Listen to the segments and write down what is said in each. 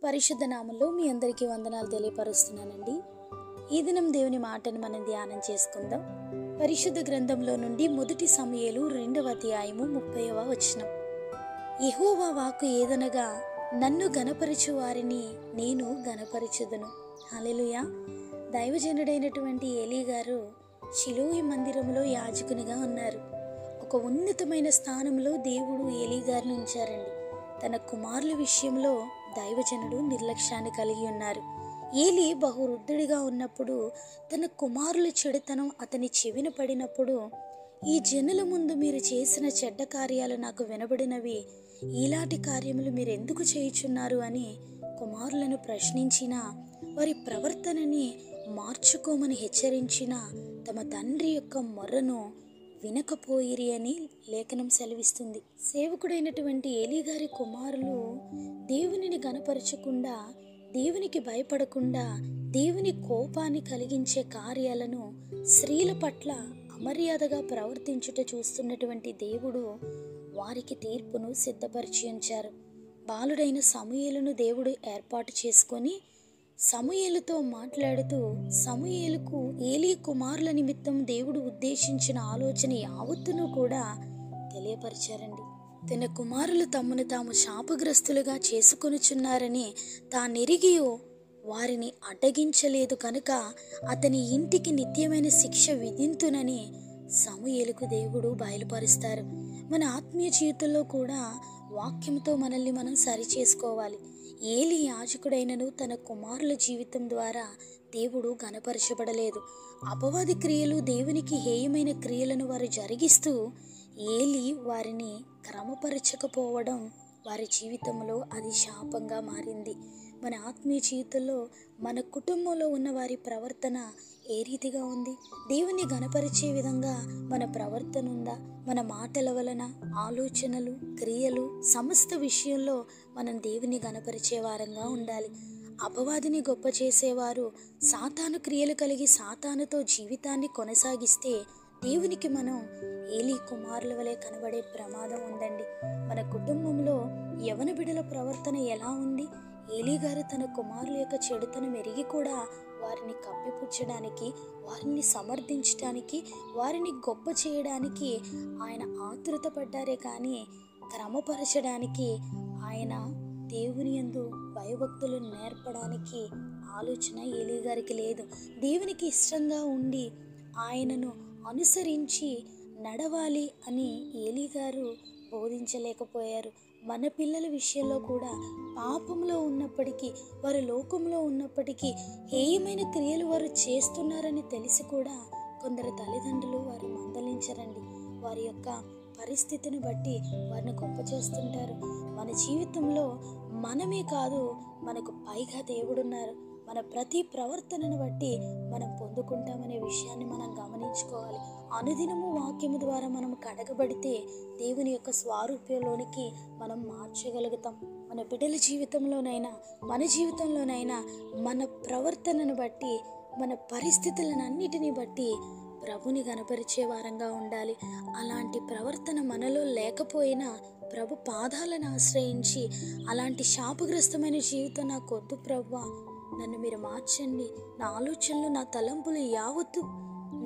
పరిశుద్ధ నామంలో మీ అందరికీ వందనాలు తెలియపరుస్తున్నానండి. ఈ దినం దేవుని మాటను మనం ధ్యానం చేసుకుందాం. పరిశుద్ధ గ్రంథంలో నుండి మొదటి సమూయేలు 2వ అధ్యాయము 30వ వచనం. యెహోవా వాక్కు ఏదనగా, నన్ను గనపరచు వారిని నేను గనపరచుదును. హల్లెలూయా. దైవజనుడైనటువంటి ఏలీ గారు షిలోయి మందిరంలో యాజకునిగా ఉన్నారు. ఒక ఉన్నతమైన స్థానంలో దేవుడు ఏలీ గారిని ఉంచారండి. తన కుమారుల విషయంలో దైవజనుడు నిర్లక్ష్యాన్ని కలిగి ఉన్నారు. ఏలీ బహువృద్ధుడిగా ఉన్నప్పుడు తన కుమారుల చెడుతనం అతని చెవిన పడినప్పుడు, ఈ జనుల ముందు మీరు చేసిన చెడ్డ కార్యాలు నాకు వినబడినవి, ఇలాంటి కార్యములు మీరు ఎందుకు చేయుచున్నారు అని కుమారులను ప్రశ్నించినా, వారి ప్రవర్తనని మార్చుకోమని హెచ్చరించిన తమ తండ్రి యొక్క మొర్రను వినకపోయిరి అని లేఖనం సెలవిస్తుంది. సేవకుడైనటువంటి ఏలీ గారి కుమారులు దేవునిని గనపరచకుండా, దేవునికి భయపడకుండా, దేవుని కోపాన్ని కలిగించే కార్యాలను, స్త్రీల పట్ల అమర్యాదగా ప్రవర్తించుట చూస్తున్నటువంటి దేవుడు వారికి తీర్పును సిద్ధపరిచి ఉంచారు. బాలుడైన సమూయేలును దేవుడు ఏర్పాటు చేసుకొని సమూయేలుతో మాట్లాడుతూ, సమూయేలుకు ఏలీ కుమారుల నిమిత్తం దేవుడు ఉద్దేశించిన ఆలోచన యావత్తును కూడా తెలియపరిచారండి. తన కుమారులు తమను తాము శాపగ్రస్తులుగా చేసుకొనుచున్నారని తానెరిగియో వారిని అడ్డగించలేదు కనుక అతని ఇంటికి నిత్యమైన శిక్ష విధింతునని సమూయేలుకు దేవుడు బయలుపరుస్తారు. మన ఆత్మీయ జీవితంలో కూడా వాక్యంతో మనల్ని మనం సరిచేసుకోవాలి. ఏలీ యాజకుడైనను తన కుమారుల జీవితం ద్వారా దేవుడు గనపరచబడలేదు. అపవాది క్రియలు, దేవునికి హేయమైన క్రియలను వారు జరిగిస్తూ ఏలీ వారిని క్రమపరచకపోవడం వారి జీవితంలో అది శాపంగా మారింది. మన ఆత్మీయ జీవితంలో మన కుటుంబంలో ఉన్న వారి ప్రవర్తన ఏ రీతిగా ఉంది? దేవుని గనపరిచే విధంగా మన ప్రవర్తన ఉందా? మన మాటల వలన, ఆలోచనలు, క్రియలు, సమస్త విషయంలో మనం దేవుని గనపరిచే వారంగా ఉండాలి. అపవాదిని గొప్ప చేసేవారు సాతాను క్రియలు కలిగి సాతానుతో జీవితాన్ని కొనసాగిస్తే దేవునికి మనం ఏలీ కుమారుల వలె కనబడే ప్రమాదం ఉందండి. మన కుటుంబంలో యవన బిడ్డల ప్రవర్తన ఎలా ఉంది? ఏలీ గారు తన కుమారుల యొక్క చెడుతనం ఎరిగి కూడా వారిని కప్పిపుచ్చడానికి, వారిని సమర్థించడానికి, వారిని గొప్ప చేయడానికి ఆయన ఆతృత పడ్డారే కానీ క్రమపరచడానికి, ఆయన దేవుని యందు భయభక్తులు నేర్పడానికి ఆలోచన ఏలీ గారికి లేదు. దేవునికి ఇష్టంగా ఉండి ఆయనను అనుసరించి నడవాలి అని ఏలీ గారు బోధించలేకపోయారు. మన పిల్లల విషయంలో కూడా పాపంలో ఉన్నప్పటికీ, వారు లోకంలో ఉన్నప్పటికీ, హేయమైన క్రియలు వారు చేస్తున్నారని తెలిసి కూడా కొందరు తల్లిదండ్రులు వారు మందలించరండి. వారి యొక్క పరిస్థితిని బట్టి వారిని గొప్ప చేస్తుంటారు. మన జీవితంలో మనమే కాదు, మనకు పైగా దేవుడున్నారు. మన ప్రతి ప్రవర్తనను బట్టి మనం పొందుకుంటామనే విషయాన్ని మనం గమనించుకోవాలి. అనుదినము వాక్యము ద్వారా మనం కడగబడితే దేవుని యొక్క స్వారూప్యంలోనికి మనం మార్చగలుగుతాం. మన బిడ్డల జీవితంలోనైనా, మన జీవితంలోనైనా మన ప్రవర్తనను బట్టి, మన పరిస్థితులన్నిటిని బట్టి ప్రభుని గనపరిచే వారంగా ఉండాలి. అలాంటి ప్రవర్తన మనలో లేకపోయినా ప్రభు పాదాలను ఆశ్రయించి, అలాంటి శాపగ్రస్తమైన జీవితం నాకొద్దు ప్రభువా, నన్ను మీరు మార్చండి, నా ఆలోచనలు, నా తలంపులు యావత్తు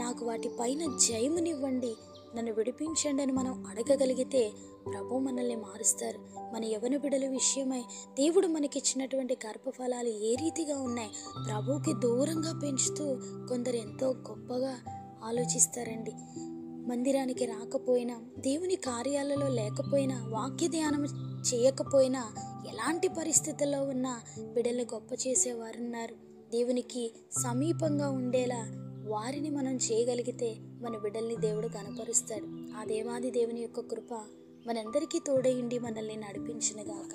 నాకు వాటిపైన జయమునివ్వండి, నన్ను విడిపించండి అని మనం అడగగలిగితే ప్రభు మనల్ని మారుస్తారు. మన యవన బిడ్డల విషయమై దేవుడు మనకిచ్చినటువంటి గర్భఫలాలు ఏ రీతిగా ఉన్నాయి? ప్రభువుకి దూరంగా పెంచుతూ కొందరు ఎంతో గొప్పగా ఆలోచిస్తారండి. మందిరానికి రాకపోయినా, దేవుని కార్యాలలో లేకపోయినా, వాక్య ధ్యానం చేయకపోయినా, ఎలాంటి పరిస్థితుల్లో ఉన్నా బిడ్డలు గొప్ప చేసేవారున్నారు. దేవునికి సమీపంగా ఉండేలా వారిని మనం చేయగలిగితే మన బిడ్డల్ని దేవుడు కనపరుస్తాడు. ఆ దేవాది దేవుని యొక్క కృప మనందరికీ తోడైండి మనల్ని నడిపించునుగాక.